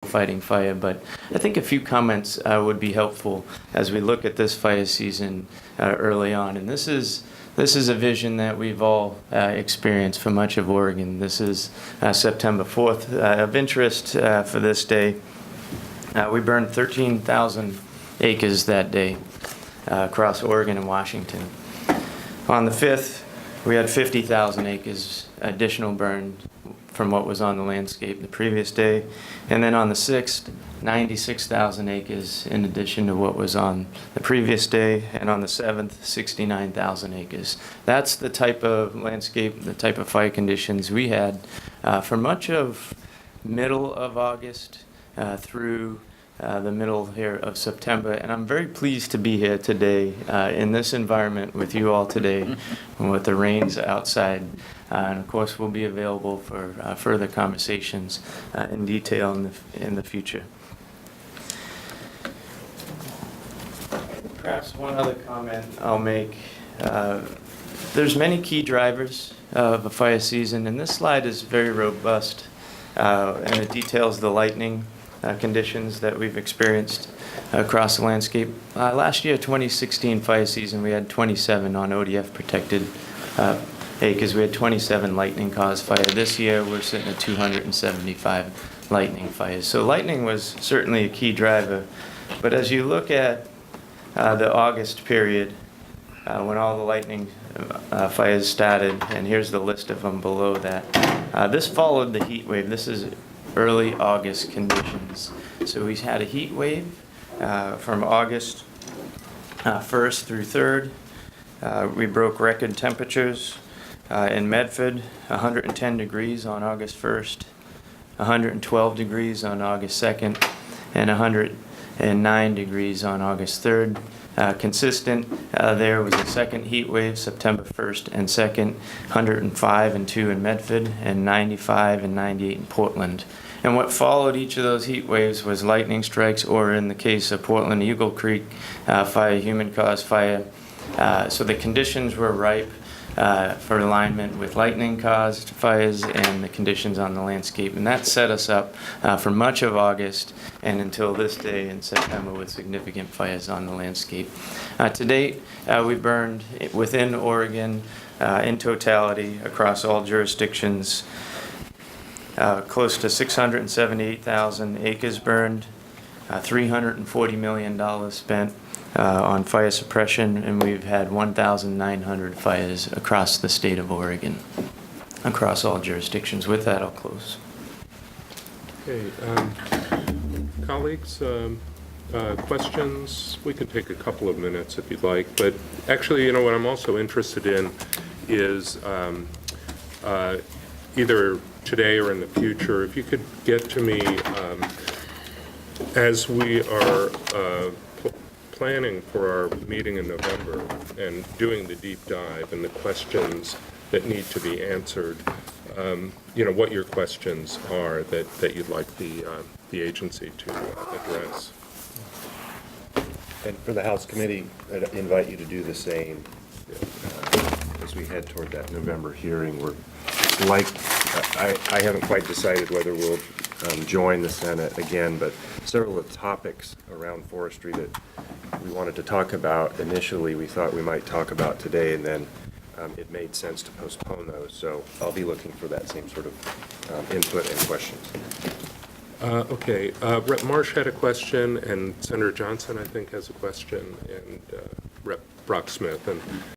fighting fire. But I think a few comments would be helpful as we look at this fire season early on. And this is a vision that we've all experienced for much of Oregon. This is September 4th. Of interest for this day, we burned 13,000 acres that day across Oregon and Washington. On the 5th, we had 50,000 acres additional burned from what was on the landscape the previous day. And then on the 6th, 96,000 acres in addition to what was on the previous day. And on the 7th, 69,000 acres. That's the type of landscape, the type of fire conditions we had for much of middle of August through the middle here of September. And I'm very pleased to be here today in this environment with you all today with the rains outside. And of course, we'll be available for further conversations in detail in the future. Perhaps one other comment I'll make. There's many key drivers of a fire season, and this slide is very robust, and it details the lightning conditions that we've experienced across the landscape. Last year, 2016 fire season, we had 27 on ODF protected acres. We had 27 lightning caused fire. This year, we're sitting at 275 lightning fires. So lightning was certainly a key driver. But as you look at the August period, when all the lightning fires started, and here's the list of them below that. This followed the heat wave. This is early August conditions. So we had a heat wave from August 1st through 3rd. We broke record temperatures in Medford, 110 degrees on August 1st, 112 degrees on August 2nd, and 109 degrees on August 3rd. Consistent there was a second heat wave, September 1st and 2nd, 105 and 2 in Medford, and 95 and 98 in Portland. And what followed each of those heat waves was lightning strikes, or in the case of Portland, Eagle Creek fire, human-caused fire. So the conditions were ripe for alignment with lightning-caused fires and the conditions on the landscape. And that set us up for much of August and until this day in September with significant fires on the landscape. To date, we burned within Oregon in totality across all jurisdictions close to 678,000 acres burned, $340 million spent on fire suppression, and we've had 1,900 fires across the state of Oregon, across all jurisdictions. With that, I'll close. Okay, colleagues, questions? We can take a couple of minutes if you'd like, but actually, you know, what I'm also interested in is either today or in the future, if you could get to me, as we are planning for our meeting in November and doing the deep dive and the questions that need to be answered, you know, what your questions are that you'd like the agency to address. And for the House Committee, I'd invite you to do the same as we head toward that November hearing. We're I haven't quite decided whether we'll join the Senate again, but several of the topics around forestry that we wanted to talk about initially, we thought we might talk about today, and then it made sense to postpone those. So I'll be looking for that same sort of input and questions. Okay, Rep. Marsh had a question, and Senator Johnson, I think, has a question, and Rep. Brock Smith. And